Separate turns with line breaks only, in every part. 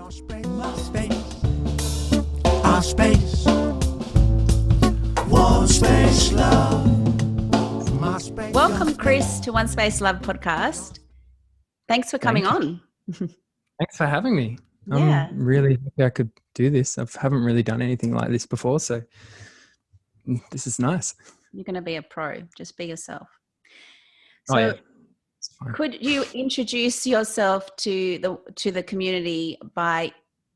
Our space, our space, OneSpaceLove, my space.
Welcome, Chris, to OneSpaceLove podcast. Thanks for coming on.
Thanks for having me.
Yeah.
I'm really happy I could do this. I haven't really done anything like this before, so this is nice.
You're going to be a pro. Just be yourself.
Oh, yeah. It's fine.
Could you introduce yourself to the community by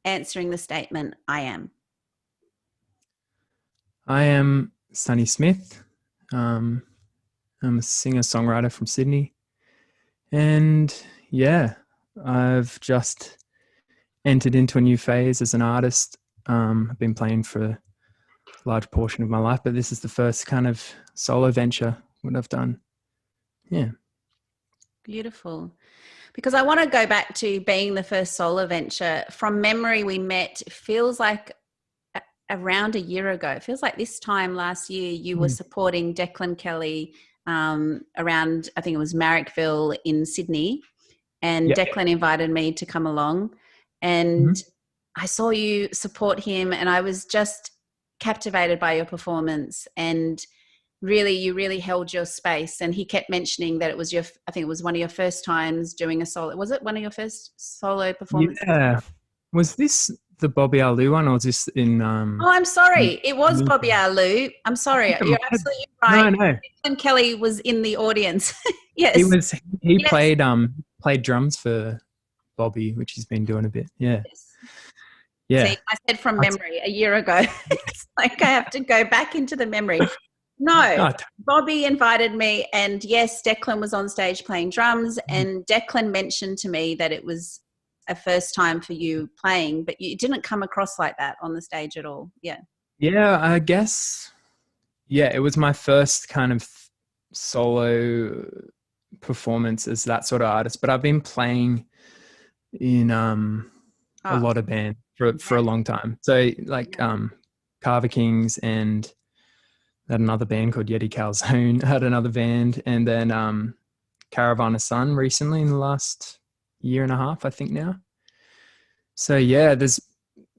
answering the statement, I am?
I am Sonny Smith. I'm a singer-songwriter from Sydney. And yeah, I've just entered into a new phase as an artist. I've been playing for a large portion of my life, but this is the first kind of solo venture what I've done. Yeah.
Beautiful. Because I want to go back to being the first solo venture. From memory, we met, it feels like around a year ago. It feels like this time last year you were supporting Declan Kelly around, I think it was Marrickville in Sydney. And Declan invited me to come along. And I saw you support him and I was just captivated by your performance, and really, you really held your space. And he kept mentioning that it was I think it was one of your first times doing a solo. Was it one of your first solo performances?
Yeah. Was this the Bobby Alou one, or was this in...
Oh, I'm sorry. It was Bobby Alou. I'm sorry. You're absolutely right.
No.
Declan Kelly was in the audience. Yes.
He played drums for Bobby, which he's been doing a bit. Yeah.
Yes.
Yeah.
See, I said from memory a year ago. It's like I have to go back into the memory. No, Bobby invited me, and yes, Declan was on stage playing drums, and Declan mentioned to me that it was a first time for you playing, but you didn't come across like that on the stage at all. Yeah.
Yeah, I guess. Yeah, it was my first kind of solo performance as that sort of artist, but I've been playing in a lot of bands for a long time. So like Carver Kings, and had another band called Yeti Calzone, had another band, and then Caravan of Sun recently in the last year and a half, I think now. So yeah,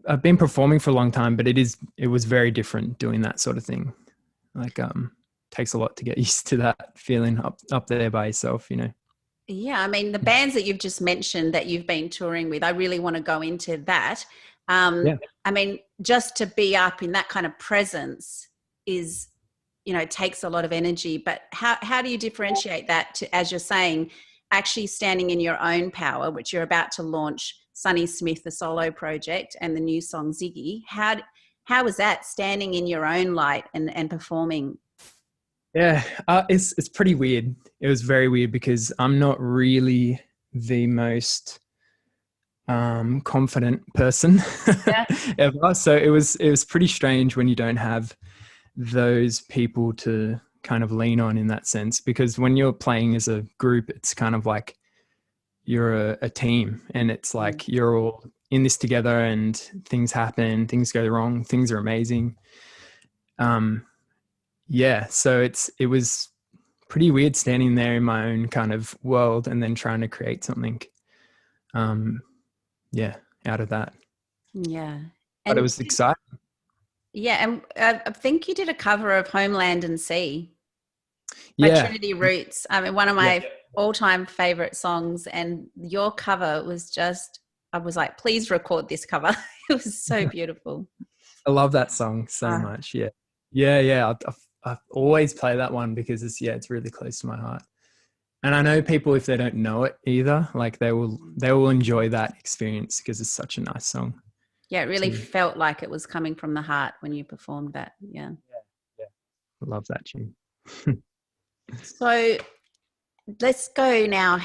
I've been performing for a long time, but it was very different doing that sort of thing. Like takes a lot to get used to that feeling up there by yourself, you know.
Yeah, I mean, the bands that you've just mentioned that you've been touring with, I really want to go into that. I mean, just to be up in that kind of presence is, you know, takes a lot of energy. But how do you differentiate that to, as you're saying, actually standing in your own power, which you're about to launch Sonny Smith, the solo project, and the new song Ziggy? How was that, standing in your own light and performing?
Yeah, it's pretty weird. It was very weird because I'm not really the most confident person ever. So it was pretty strange when you don't have those people to kind of lean on in that sense, because when you're playing as a group, it's kind of like you're a team, and it's like you're all in this together, and things happen, things go wrong, things are amazing. So it was pretty weird standing there in my own kind of world and then trying to create something out of that.
Yeah.
But it was exciting.
Yeah, and I think you did a cover of Homeland and Sea by Trinity Roots. I mean, one of my all-time favorite songs, and your cover was just, I was like, please record this cover. It was so beautiful.
I love that song so much. Yeah. I always play that one because it's really close to my heart. And I know people, if they don't know it either, like they will enjoy that experience because it's such a nice song.
Yeah, it really felt like it was coming from the heart when you performed that. Yeah.
I love that tune.
So let's go now.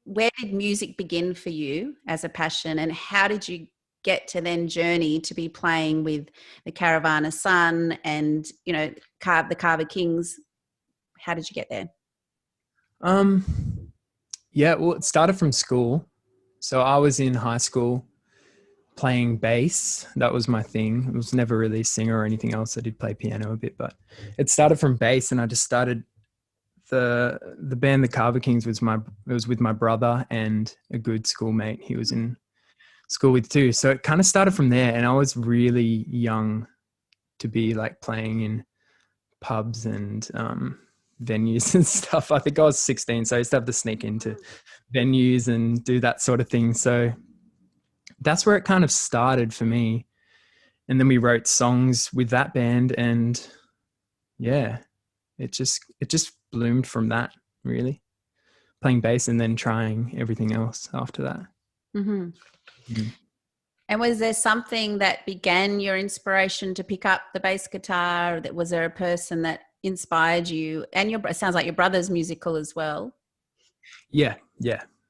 Where did music begin for you as a passion, and how did you get to then journey to be playing with the Caravan of Sun and, you know, the Carver Kings? How did you get there?
Well, it started from school. So I was in high school playing bass. That was my thing. I was never really a singer or anything else. I did play piano a bit, but it started from bass, and I just started the band the Carver Kings was with my brother and a good schoolmate he was in school with too. So it kind of started from there, and I was really young to be like playing in pubs and venues and stuff. I think I was 16, so I used to have to sneak into venues and do that sort of thing. So that's where it kind of started for me. And then we wrote songs with that band, and yeah, it just bloomed from that, really. Playing bass and then trying everything else after that.
Mm-hmm.
Mm.
And was there something that began your inspiration to pick up the bass guitar? Was there a person that inspired you? And it sounds like your brother's musical as well.
Yeah.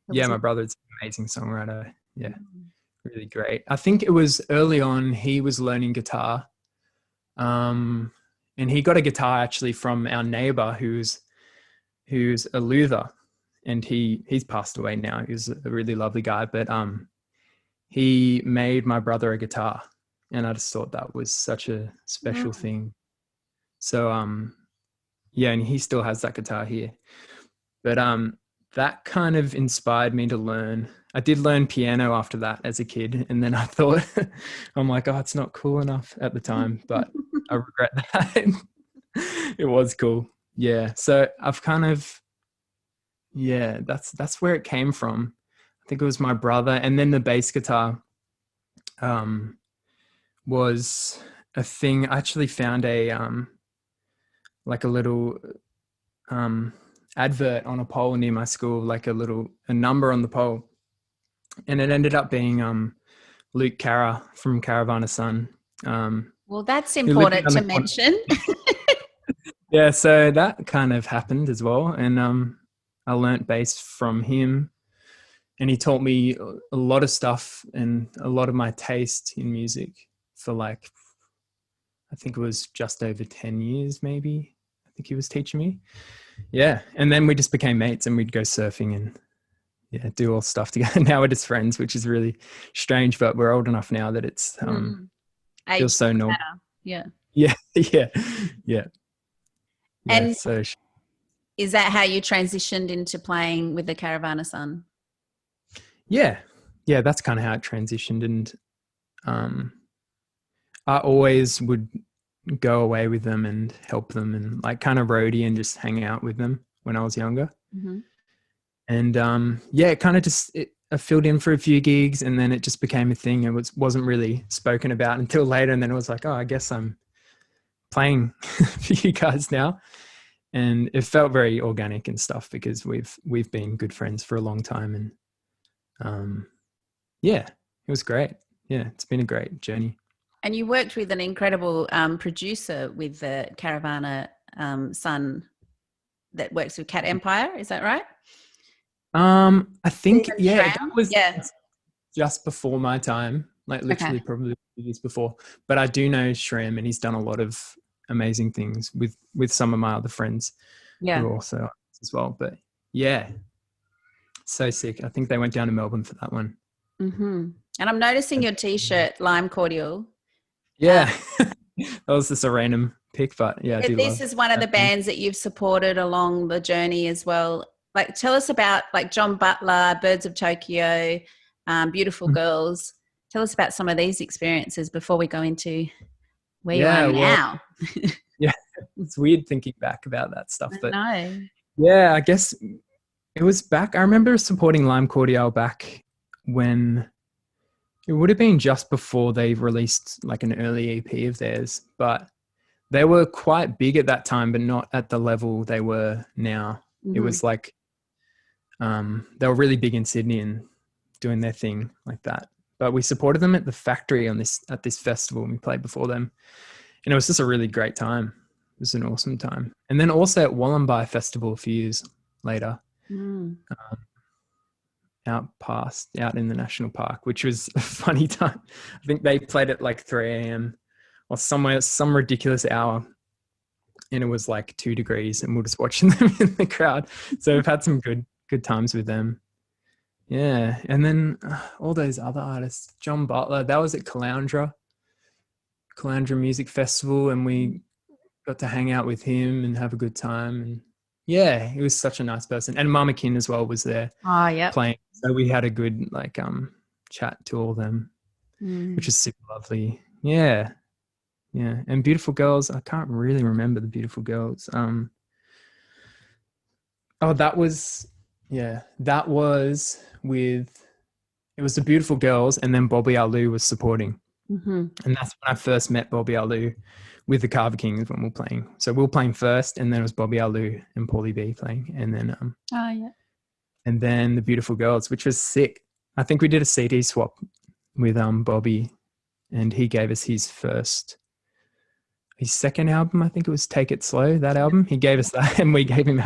My brother's an amazing songwriter. Yeah, really great. I think it was early on he was learning guitar, and he got a guitar actually from our neighbor who's a Luther, and he's passed away now. He was a really lovely guy, but he made my brother a guitar, and I just thought that was such a special thing. So yeah, and he still has that guitar here. But that kind of inspired me to learn. I did learn piano after that as a kid, and then I thought, I'm like, oh, it's not cool enough at the time, but I regret that. It was cool. Yeah. So I've kind of, yeah, that's where it came from. I think it was my brother, and then the bass guitar was a thing. I actually found a like a little advert on a pole near my school, like a number on the pole, and it ended up being Luke Cara from Caravana Sun.
Well, that's important to mention.
Yeah, so that kind of happened as well, and I learnt bass from him, and he taught me a lot of stuff and a lot of my taste in music for like, I think it was just over 10 years maybe. I think he was teaching me. Yeah, and then we just became mates, and we'd go surfing and do all stuff together. Now we're just friends, which is really strange, but we're old enough now that it's feels so normal.
Yeah. And
so
is that how you transitioned into playing with the Caravana Sun?
Yeah, that's kind of how it transitioned. And I always would go away with them and help them and like kind of roadie and just hang out with them when I was younger.
Mm-hmm.
And it kind of I filled in for a few gigs, and then it just became a thing. It wasn't really spoken about until later, and then it was like, oh, I guess I'm playing for you guys now. And it felt very organic and stuff because we've been good friends for a long time, and it was great. Yeah, it's been a great journey.
And you worked with an incredible producer with the Caravana Sun that works with Cat Empire. Is that right?
I think that was just before my time, like literally probably years before. But I do know Shram, and he's done a lot of amazing things with some of my other friends who are also as well. But yeah, so sick. I think they went down to Melbourne for that one.
Mm-hmm. And I'm noticing your T-shirt, Lime Cordial.
Yeah, that was just a random pick, but yeah.
This is one of the bands that you've supported along the journey as well. Like, tell us about like John Butler, Birds of Tokyo, Beautiful Girls. Tell us about some of these experiences before we go into where you are now.
Yeah, it's weird thinking back about that stuff, but
no.
Yeah, I guess it was back. I remember supporting Lime Cordial back when it would have been just before they released like an early EP of theirs, but they were quite big at that time, but not at the level they were now. Mm-hmm. It was like they were really big in Sydney and doing their thing like that. But we supported them at the Factory at this festival, and we played before them. And it was just a really great time. It was an awesome time. And then also at Wollombi Festival a few years later, out in the national park, which was a funny time. I think they played at like 3 a.m. or some ridiculous hour, and it was like 2 degrees, and we're just watching them in the crowd. So we've had some good times with them. Yeah. And then all those other artists, John Butler, that was at Caloundra Music Festival, and we got to hang out with him and have a good time. And Yeah, he was such a nice person. And Mama Kin as well was there
Oh, yep.
playing. So we had a good like chat to all of them, which is super lovely. Yeah. Yeah. And Beautiful Girls, I can't really remember the Beautiful Girls. Oh, that was with, it was the Beautiful Girls, and then Bobby Alou was supporting. And that's when I first met Bobby Alou with the Carver Kings when we were playing. So we were playing first, and then it was Bobby Alou and Paulie B playing, and then
Oh, yeah.
and then the Beautiful Girls, which was sick. I think we did a CD swap with Bobby, and he gave us his second album. I think it was Take It Slow. That album, he gave us that, and we gave him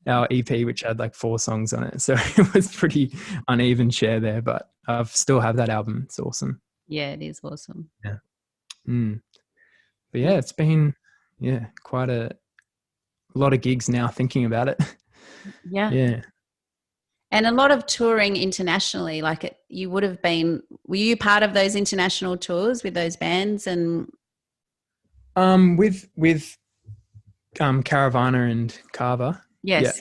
our EP, which had like 4 songs on it. So it was pretty uneven share there, but I still have that album. It's awesome.
Yeah, it is awesome.
Yeah. But yeah, it's been quite a lot of gigs now thinking about it.
Yeah.
Yeah.
And a lot of touring internationally, like you would have been, were you part of those international tours with those bands? And
with Caravana and Carver.
yes.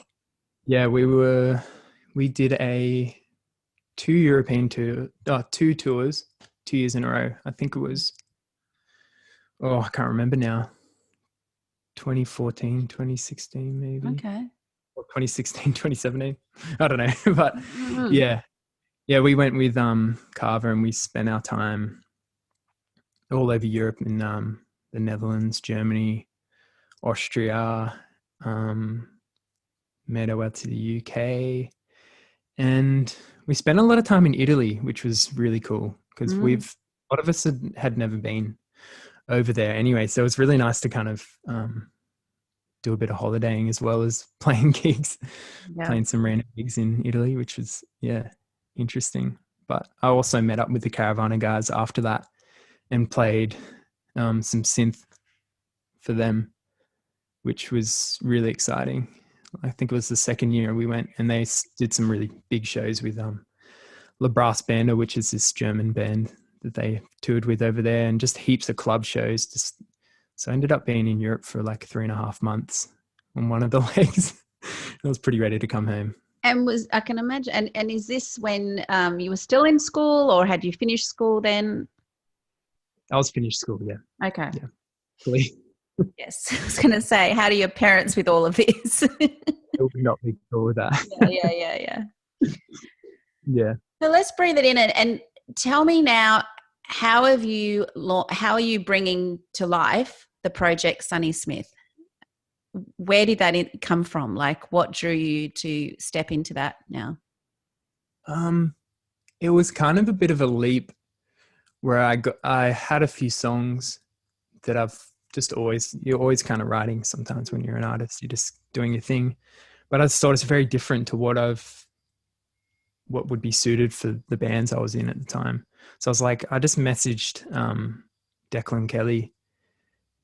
Yeah, we did a 2 European tour, 2 tours, 2 years in a row. I think it was, I can't remember now. 2014, 2016 maybe.
Okay.
Or 2016, 2017. I don't know. But yeah, we went with Carver, and we spent our time all over Europe in the Netherlands, Germany, Austria, made our way to the UK, and we spent a lot of time in Italy, which was really cool because a lot of us had never been over there anyway. So it was really nice to kind of do a bit of holidaying as well as playing gigs, playing some random gigs in Italy, which was, interesting. But I also met up with the Caravana guys after that and played some synth for them, which was really exciting. I think it was the second year we went, and they did some really big shows with La Brass Banda, which is this German band that they toured with over there, and just heaps of club shows. So I ended up being in Europe for like 3.5 months on one of the legs. I was pretty ready to come home.
And I can imagine, and is this when you were still in school, or had you finished school then?
I was finished school, yeah.
Okay.
Yeah. Really.
Yes. I was going to say, how do your parents with all of this?
They would not be cool with that.
Yeah.
Yeah.
So let's breathe it in and tell me now, how are you bringing to life the project Sunny Smith? Where did that come from? Like, what drew you to step into that now?
It was kind of a bit of a leap where I had a few songs that you're always kind of writing sometimes when you're an artist, you're just doing your thing. But I just thought it's very different to what would be suited for the bands I was in at the time. So I was like, I just messaged Declan Kelly,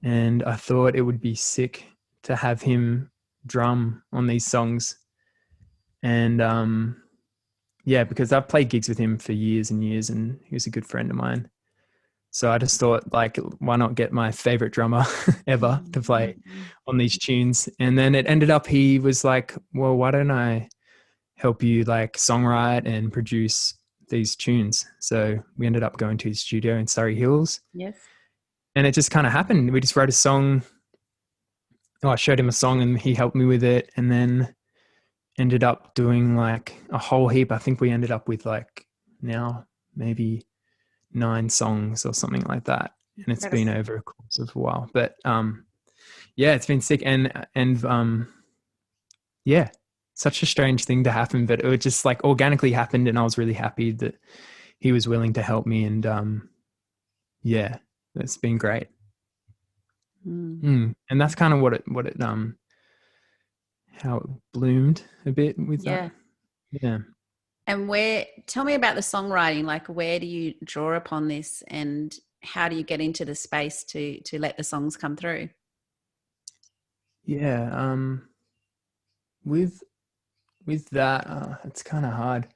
and I thought it would be sick to have him drum on these songs. And because I've played gigs with him for years and years, and he was a good friend of mine. So I just thought, like, why not get my favorite drummer ever to play on these tunes? And then it ended up, he was like, well, why don't I help you like songwrite and produce these tunes? So we ended up going to his studio in Surrey Hills.
Yes.
And it just kind of happened. We just wrote a song. I showed him a song and he helped me with it, and then ended up doing like a whole heap. I think we ended up with like now maybe 9 songs or something like that. And it's been over a course of a while. But it's been sick. And such a strange thing to happen, but it just like organically happened, and I was really happy that he was willing to help me. And it's been great. And that's kind of what it how it bloomed a bit with that. Yeah.
And tell me about the songwriting, like where do you draw upon this, and how do you get into the space to let the songs come through?
Yeah. With that, it's kind of hard.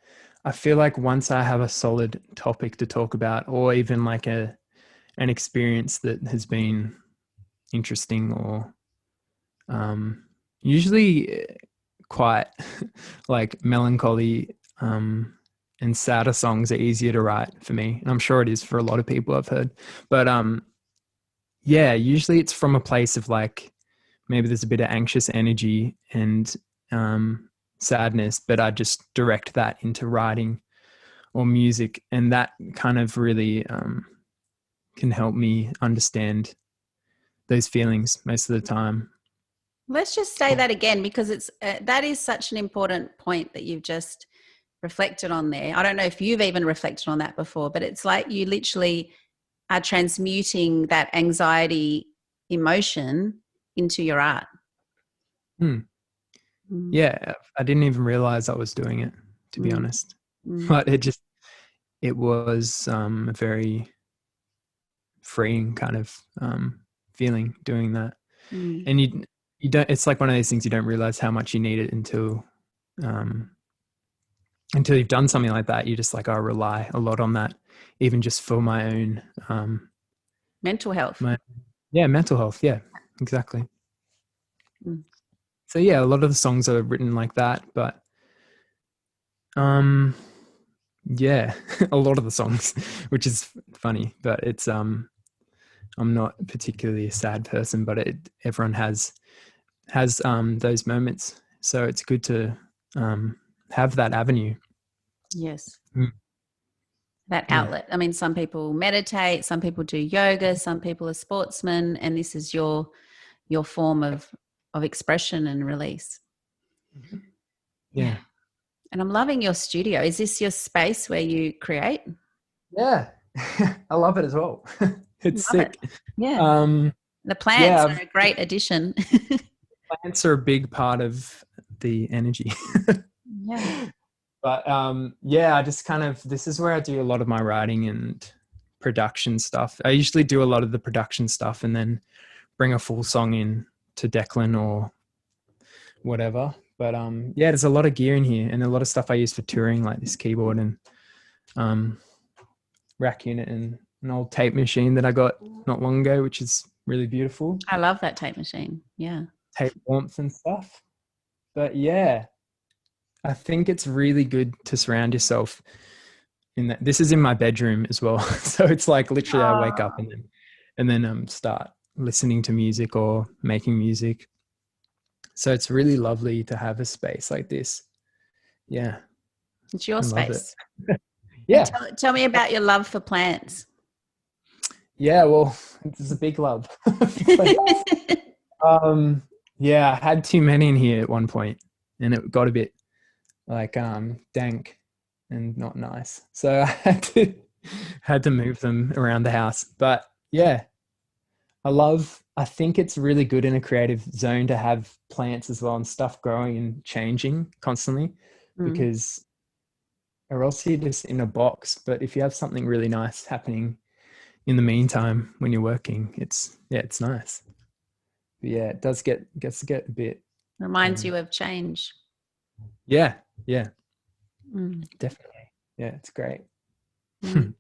I feel like once I have a solid topic to talk about, or even like an experience that has been interesting or usually quite like melancholy and sadder songs are easier to write for me, and I'm sure it is for a lot of people I've heard. But yeah, usually it's from a place of like maybe there's a bit of anxious energy and sadness, but I just direct that into writing or music, and that kind of really can help me understand those feelings most of the time.
Let's just say that again, because it's that is such an important point that you've just reflected on there. I don't know if you've even reflected on that before, but it's like you literally are transmuting that anxiety emotion into your art.
Hmm.
Mm.
Yeah, I didn't even realize I was doing it, to be honest.
Mm.
But it was a very freeing kind of feeling doing that.
Mm.
And you don't, it's like one of those things you don't realize how much you need it until you've done something like that. You're just like, I rely a lot on that, even just for my own
Mental health.
mental health. Yeah, exactly.
Mm.
So yeah, a lot of the songs are written like that, but yeah, a lot of the songs, which is funny, but it's I'm not particularly a sad person, but everyone has those moments, so it's good to have that avenue.
Yes.
Mm.
That
Yeah.
outlet. I mean, some people meditate, some people do yoga, some people are sportsmen, and this is your form of expression and release.
Yeah.
And I'm loving your studio. Is this your space where you create?
Yeah. I love it as well. It's
Love
sick.
it. Yeah.
Um,
The plants
yeah,
are a great addition.
plants are a big part of the energy.
Yeah.
But yeah, I just kind of, this is where I do a lot of my writing and production stuff. I usually do a lot of the production stuff and then bring a full song in to Declan or whatever. But yeah, there's a lot of gear in here and a lot of stuff I use for touring, like this keyboard and rack unit and an old tape machine that I got not long ago, which is really beautiful.
I love that tape machine. Yeah.
Tape warmth and stuff. But yeah, I think it's really good to surround yourself in that. This is in my bedroom as well. So it's like literally I wake up and then start listening to music or making music. So it's really lovely to have a space like this. Yeah.
It's your
I love
space.
it.
And
Yeah.
tell me about your love for plants.
Yeah. Well, it's a big love. Yeah, I had too many in here at one point and it got a bit like dank and not nice. So I had to move them around the house. But yeah, I think it's really good in a creative zone to have plants as well and stuff growing and changing constantly because or else you're just in a box. But if you have something really nice happening in the meantime when you're working, it's nice. But yeah, it gets to get a bit
Reminds you of change.
yeah,
Mm.
definitely. Yeah, it's great.
Mm.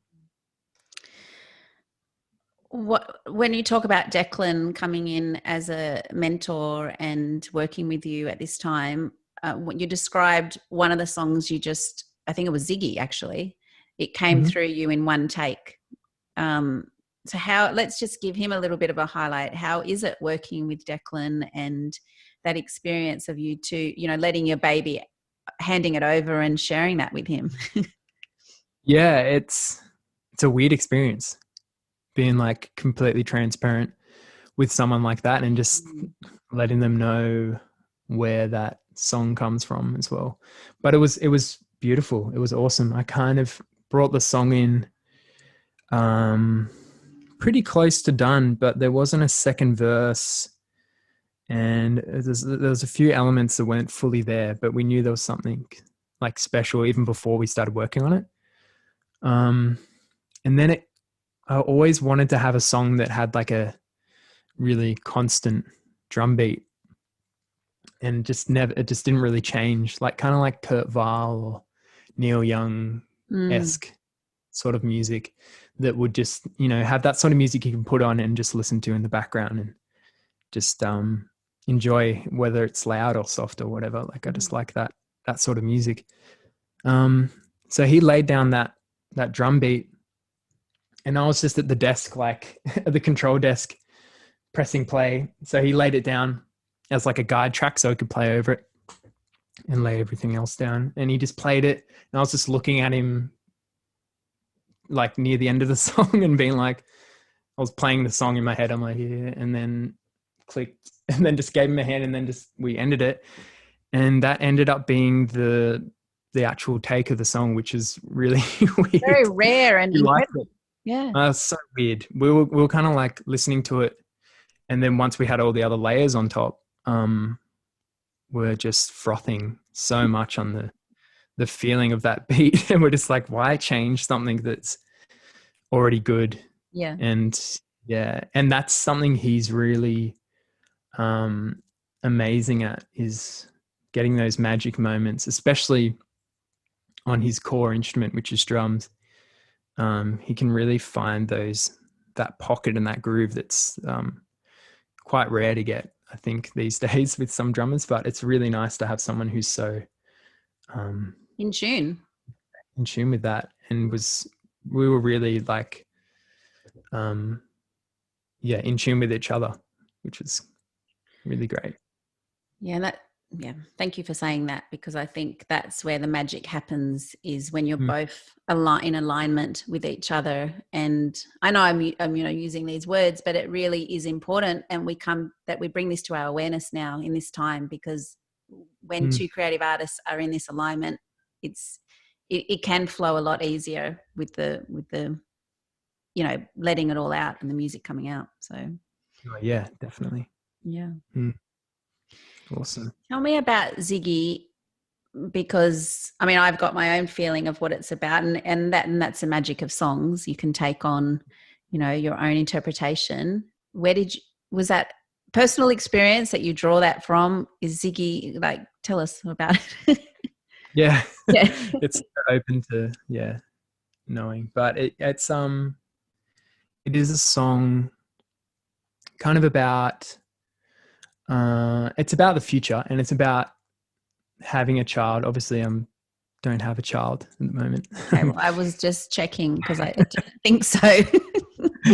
When you talk about Declan coming in as a mentor and working with you at this time, when you described one of the songs I think it was Ziggy actually, it came through you in one take. So let's just give him a little bit of a highlight. How is it working with Declan and that experience of you two, letting your baby, handing it over and sharing that with him?
Yeah, it's a weird experience being like completely transparent with someone like that and just letting them know where that song comes from as well. But it was beautiful. It was awesome. I kind of brought the song in pretty close to done, but there wasn't a second verse and there was a few elements that weren't fully there, but we knew there was something like special even before we started working on it. And then I always wanted to have a song that had like a really constant drum beat and it just didn't really change, like kind of like Kurt Weill or Neil Young-esque sort of music that would just, have that sort of music you can put on and just listen to in the background and just enjoy, whether it's loud or soft or whatever. Like I just like that sort of music. So he laid down that drum beat, and I was just at the desk, like at the control desk, pressing play. So he laid it down as like a guide track so I could play over it and lay everything else down. And he just played it. And I was just looking at him like near the end of the song and being like, I was playing the song in my head. I'm like, yeah, and then clicked and then just gave him a hand, and then we ended it. And that ended up being the actual take of the song, which is really weird.
Very rare and incredible.
It.
Yeah.
It's so weird. We were kind of like listening to it, and then once we had all the other layers on top, we're just frothing so much on the feeling of that beat, and we're just like, why change something that's already good?
Yeah.
And that's something he's really amazing at, is getting those magic moments, especially on his core instrument, which is drums. He can really find that pocket and that groove that's quite rare to get, I think, these days with some drummers. But it's really nice to have someone who's so
in tune
with that. And we were really like in tune with each other, which was really great.
Thank you for saying that, because I think that's where the magic happens, is when you're both in alignment with each other. And I know I'm using these words, but it really is important, and we bring this to our awareness now in this time, because when two creative artists are in this alignment, it can flow a lot easier with the letting it all out and the music coming out. So
yeah, definitely.
Yeah.
Awesome.
Tell me about Ziggy, because I've got my own feeling of what it's about, and that's the magic of songs. You can take on, your own interpretation. Was that personal experience that you draw that from? Is Ziggy, like, tell us about it.
Yeah.
Yeah.
It's open to knowing, but it is a song kind of about it's about the future, and it's about having a child. Obviously, don't have a child at the moment.
Okay, well, I was just checking because I didn't think so.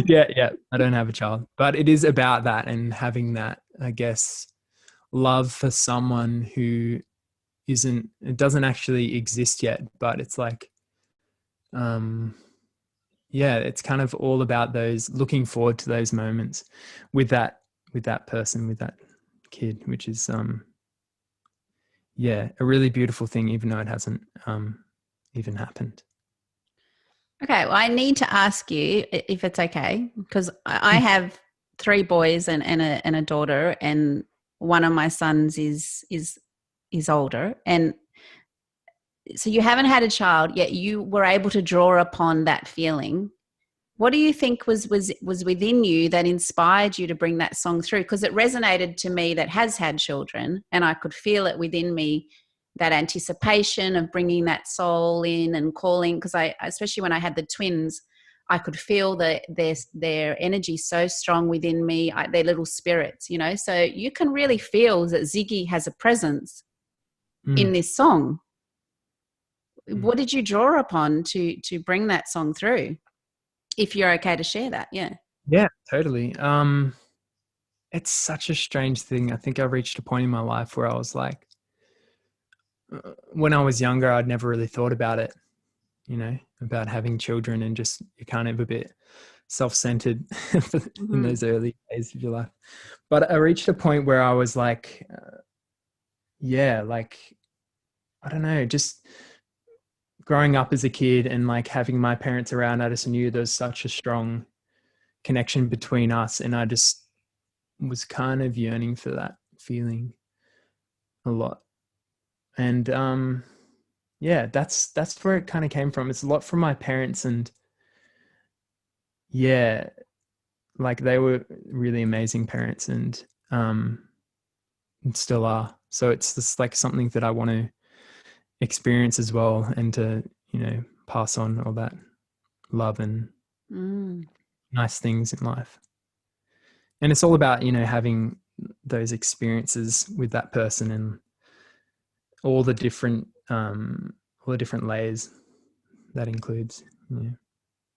Yeah, I don't have a child, but it is about that, and having that, I guess, love for someone who it doesn't actually exist yet, but it's like, it's kind of all about those, looking forward to those moments with that person, with that kid, which is a really beautiful thing, even though it hasn't even happened. Okay,
well, I need to ask you if it's okay, because I have 3 boys and a daughter, and one of my sons is older, and so you haven't had a child yet. You were able to draw upon that feeling. What do you think was within you that inspired you to bring that song through? Because it resonated to me that has had children, and I could feel it within me, that anticipation of bringing that soul in and calling. Because especially when I had the twins, I could feel their energy so strong within me, their little spirits, So you can really feel that Ziggy has a presence in this song. What did you draw upon to bring that song through? If you're okay to share that.
Yeah, totally. It's such a strange thing. I think I reached a point in my life where I was like, when I was younger, I'd never really thought about it, about having children, and just, you're kind of a bit self-centered in those early days of your life. But I reached a point where I was like, I don't know, just growing up as a kid and like having my parents around, I just knew there's such a strong connection between us, and I just was kind of yearning for that feeling a lot. And that's where it kind of came from. It's a lot from my parents, and like they were really amazing parents, and still are. So it's just like something that I want to experience as well, and to pass on all that love and nice things in life. And it's all about having those experiences with that person and all the different layers that includes. Yeah.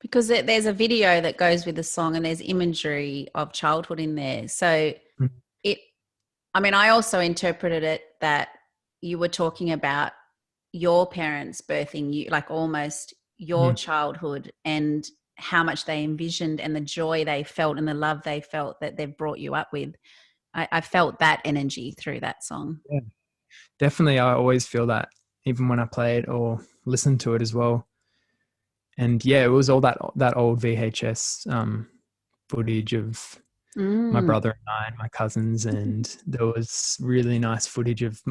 Because there's a video that goes with the song and there's imagery of childhood in there. So
Mm.
I also interpreted it that you were talking about your parents birthing you, like almost your childhood, and how much they envisioned and the joy they felt and the love they felt that they've brought you up with. I felt that energy through that song.
Yeah. Definitely, I always feel that, even when I play it or listen to it as well. And yeah, it was all that old VHS footage of my brother and I and my cousins, and there was really nice footage of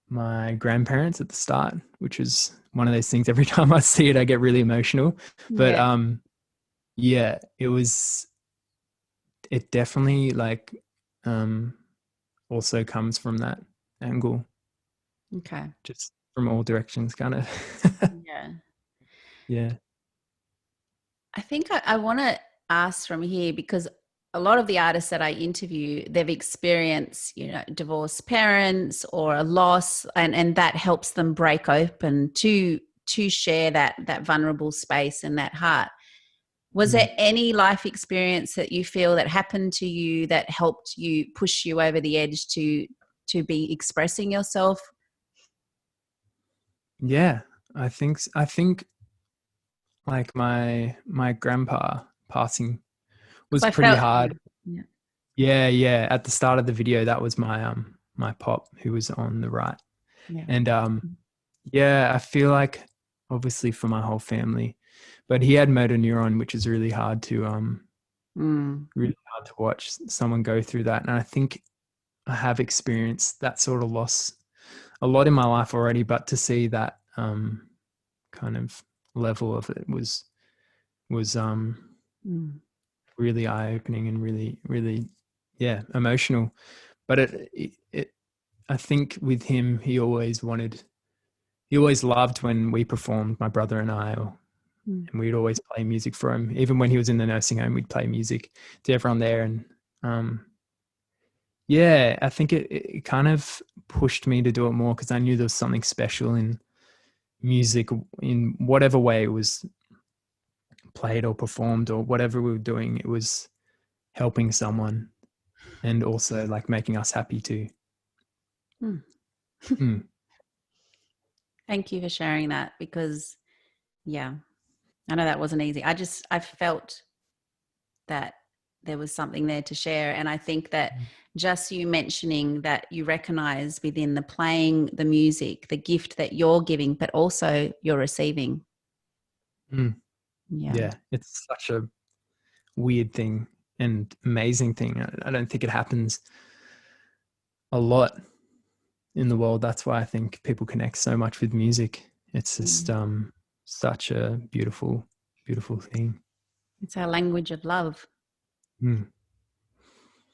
my grandparents at the start, which is one of those things. Every time I see it, I get really emotional. But yeah, it definitely like also comes from that angle.
Okay.
Just from all directions, kind of.
Yeah.
Yeah.
I think I want to ask from here, because a lot of the artists that I interview, they've experienced, divorced parents or a loss, and that helps them break open to share that vulnerable space and that heart. Was there any life experience that you feel that happened to you that helped you push you over the edge to be expressing yourself?
Yeah, I think like my grandpa passing was
I
pretty
felt,
hard.
yeah,
Yeah. At the start of the video, that was my pop who was on the right.
yeah.
And yeah, I feel like obviously for my whole family, but he had motor neuron, which is really hard to watch someone go through that. And I think I have experienced that sort of loss a lot in my life already, but to see that kind of level of it was really eye-opening and really emotional. But it I think with him, he always loved when we performed, my brother and I, and we'd always play music for him. Even when he was in the nursing home, we'd play music to everyone there. And yeah, I think it kind of pushed me to do it more, because I knew there was something special in music, in whatever way it was played or performed or whatever we were doing. It was helping someone and also like making us happy too.
Thank you for sharing that, because yeah, I know that wasn't easy. I felt that there was something there to share. And I think that just you mentioning that you recognize within the playing the music, the gift that you're giving, but also you're receiving.
Yeah, it's such a weird thing and amazing thing. I don't think it happens a lot in the world. That's why I think people connect so much with music. It's just such a beautiful thing.
It's our language of love.
And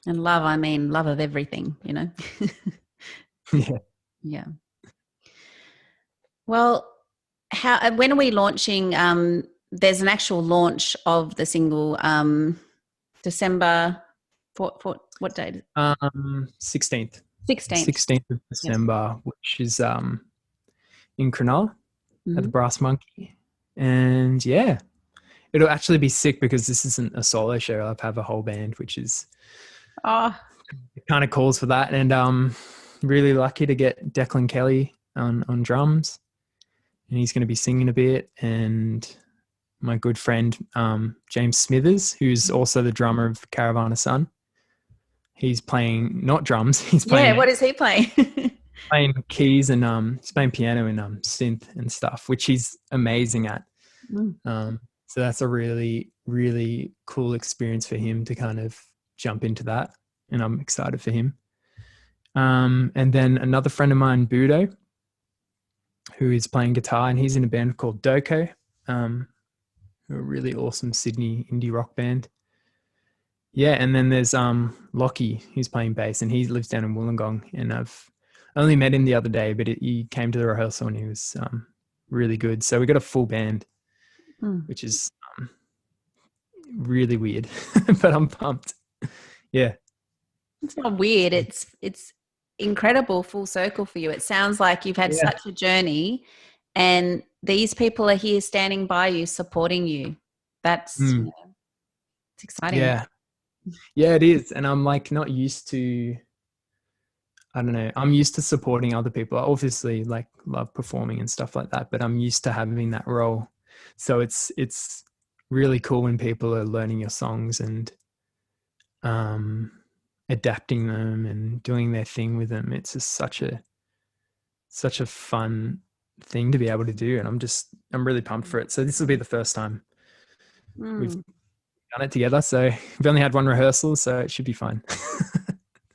love, I mean love of everything,
yeah.
Yeah. Well, when are we launching? There's an actual launch of the single December for what date?
16th
16th
of December, which is in Cronulla at the Brass Monkey. And yeah, it'll actually be sick, because this isn't a solo show. I'll have a whole band, which is it kind of calls for that. And really lucky to get Declan Kelly on drums, and he's going to be singing a bit. And my good friend James Smithers, who's also the drummer of Caravan of Sun, he's playing not drums. He's playing.
What is he playing?
Playing keys, and he's playing piano and synth and stuff, which he's amazing at. So that's a really, really cool experience for him to kind of jump into that, and I'm excited for him. And then another friend of mine, Budo, who is playing guitar, and he's in a band called Doko, a really awesome Sydney indie rock band. Yeah, and then there's Lockie, who's playing bass, and he lives down in Wollongong, and I've only met him the other day, but he came to the rehearsal and he was really good. So we got a full band, which is really weird, but I'm pumped. Yeah.
It's not weird. It's incredible full circle for you. It sounds like you've had
Yeah.
such a journey, and these people are here standing by you, supporting you. That's
Mm.
it's exciting.
Yeah. Yeah, it is. And I'm like not used to, I don't know, I'm used to supporting other people. I obviously like love performing and stuff like that, but I'm used to having that role. So it's really cool when people are learning your songs and um adapting them and doing their thing with them. It's just such a fun thing to be able to do, and I'm really pumped for it. So this will be the first time we've
Mm.
done it together. So we've only had one rehearsal, so it should be fun.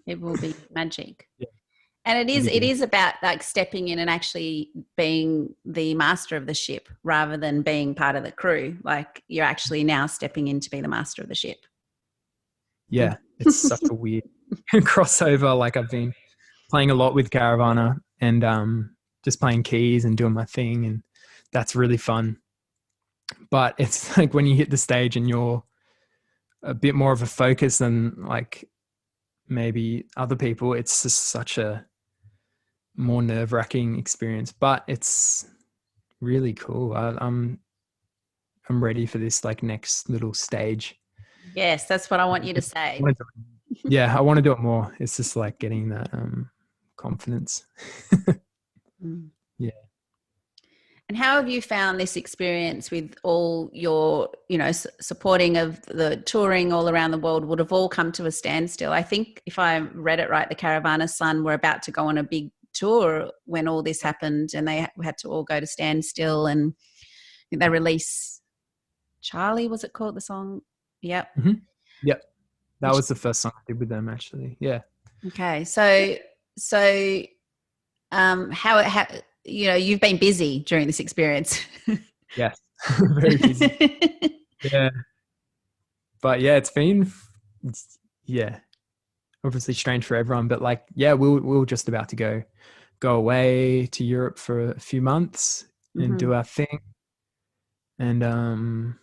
It will be magic.
Yeah.
And it
It'll
is
be good.
about like stepping in and actually being the master of the ship rather than being part of the crew. Like you're actually now stepping in to be the master of the ship.
Yeah, it's such a weird crossover. Like I've been playing a lot with Caravana and just playing keys and doing my thing, and that's really fun. But it's like when you hit the stage and you're a bit more of a focus than like maybe other people, it's just such a more nerve-wracking experience. But it's really cool. I'm ready for this like next little stage.
Yes, that's what I want you to say.
Yeah, I want to do it more. It's just like getting that confidence.
Mm.
Yeah.
And how have you found this experience with all your, supporting of the touring all around the world would have all come to a standstill? I think if I read it right, the Caravana Sun were about to go on a big tour when all this happened and they had to all go to standstill, and they release Charlie, was it called, the song? Yep.
Mm-hmm. Yep. That
Which,
was the first song I did with them actually. Yeah.
okay. So how you've been busy during this experience.
Yes. Very busy. Yeah. But yeah, it's yeah, obviously strange for everyone, but like, yeah, we were just about to go away to Europe for a few months and
Mm-hmm.
do our thing. And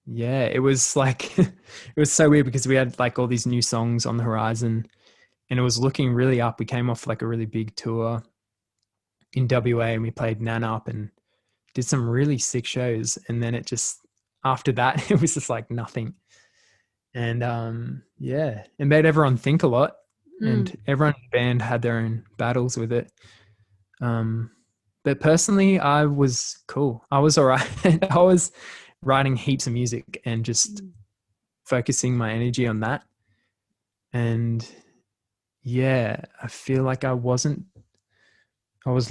yeah, it was like it was so weird because we had like all these new songs on the horizon and it was looking really up. We came off like a really big tour in WA and we played Nanup and did some really sick shows. And then it just after that it was just like nothing. And yeah, it made everyone think a lot.
Mm.
And everyone in the band had their own battles with it. But personally, I was cool. I was all right. I was writing heaps of music and just focusing my energy on that. And yeah, I feel like I was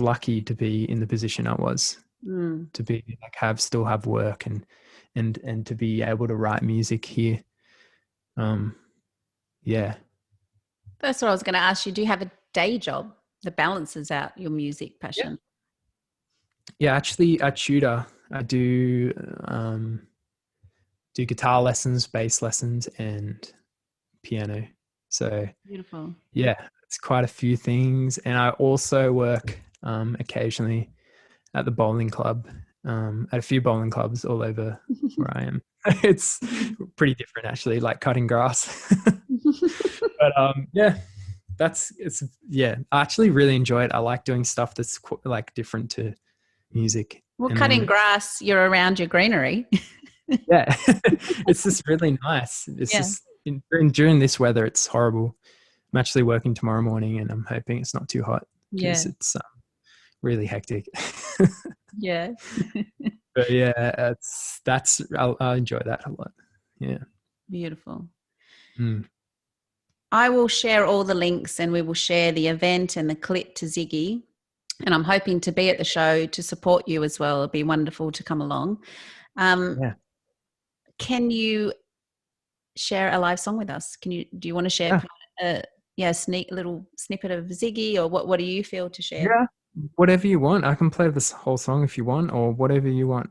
lucky to be in the position I was, to be like still have work and to be able to write music here. Yeah.
That's what I was going to ask you. Do you have a day job that balances out your music passion?
Yeah, actually I tutor. I do guitar lessons, bass lessons, and piano. So
Beautiful.
yeah, it's quite a few things. And I also work occasionally at the bowling club, at a few bowling clubs all over where I am. It's pretty different actually, like cutting grass. But yeah, yeah, I actually really enjoy it. I like doing stuff that's like different to music.
Well,
And
cutting
then
grass, you're around your greenery.
yeah, it's just really nice. It's
Yeah.
just during this weather, it's horrible. I'm actually working tomorrow morning, and I'm hoping it's not too hot because
Yeah.
it's really hectic.
Yeah.
But yeah, I enjoy that a lot. Yeah.
Beautiful.
Mm.
I will share all the links and we will share the event and the clip to Ziggy. And I'm hoping to be at the show to support you as well. It'd be wonderful to come along.
Yeah.
Can you share a live song with us? Do you want to share a little snippet of Ziggy, or what do you feel to share?
Yeah. Whatever you want. I can play this whole song if you want, or whatever you want.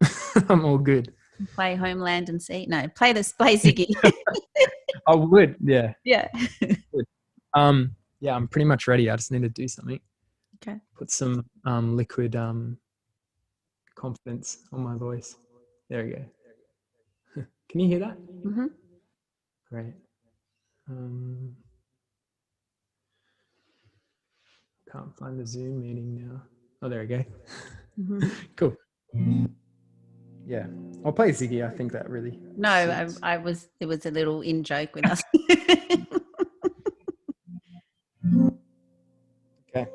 I'm all good.
Play Homeland and Sea. No, play Ziggy.
I would. Yeah.
Yeah.
Good. Yeah, I'm pretty much ready. I just need to do something.
Okay.
Put some liquid confidence on my voice. There we go. Can you hear that?
Mm-hmm.
Great. can't find the Zoom meeting now. Oh, there we go.
Mhm.
Cool. Yeah, I'll play Ziggy. I think that really.
No,
suits.
it was a little in joke with us.
Okay.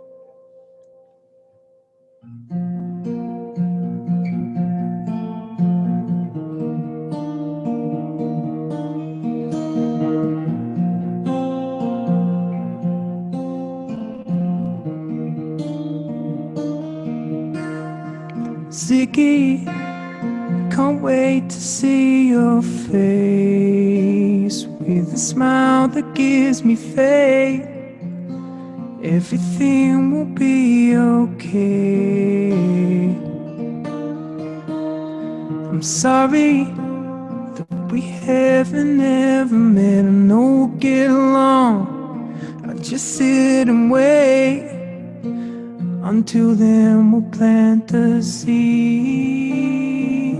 Ziggy, can't wait to see your face with a smile that gives me faith. Everything will be okay. I'm sorry that we haven't ever met. I know we'll get along. I'll just sit and wait. Until then, we'll plant the seed.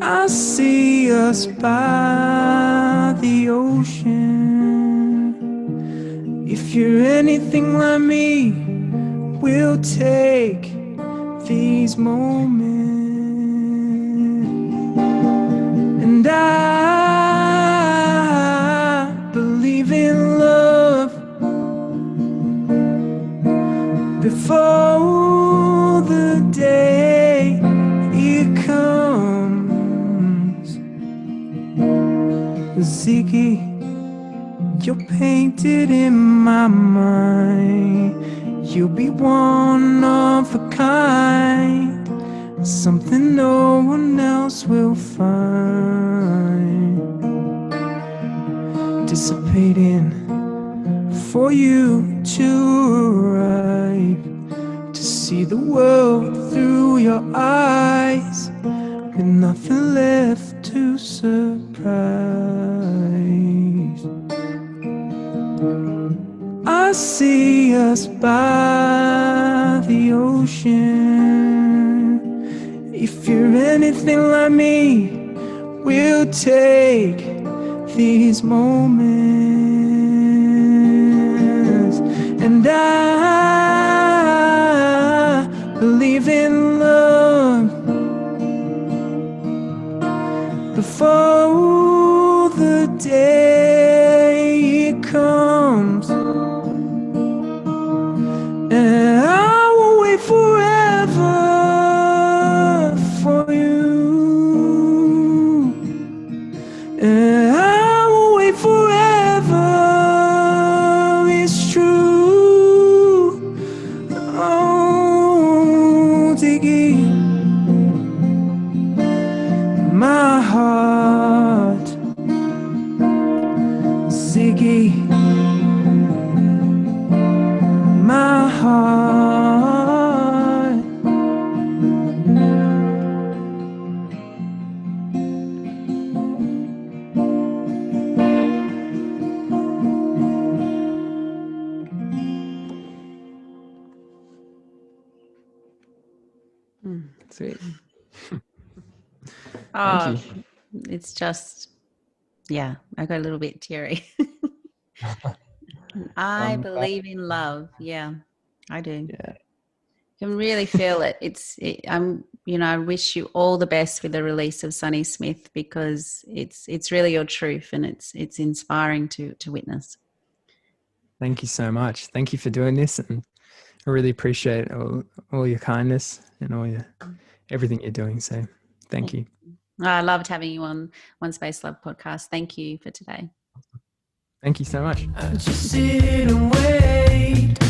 I see us by the ocean. If you're anything like me, we'll take these moments. And I believe in love before the day it comes. Ziggy, you're painted in my mind. You'll be one of a kind, something no one else will find. Dissipating for you to arrive, to see the world through your eyes, with nothing left to surprise. I see us by the ocean. If you're anything like me, we'll take these moments. And I believe in love before the day it comes. And I will wait forever for you. And I will wait forever. It's true. Oh, Ziggy, my heart. Ziggy, my heart. Sweet.
Oh,
you.
it's just, yeah, I got a little bit teary. I believe in love. Yeah, I do.
Yeah.
Can really feel it. I wish you all the best with the release of Sonny Smith, because it's really your truth, and it's inspiring to witness.
Thank you so much. Thank you for doing this, and I really appreciate all your kindness and all your everything you're doing. So thank you.
I loved having you on OneSpaceLove podcast. Thank you for today.
Thank you so much.
I just sit and wait.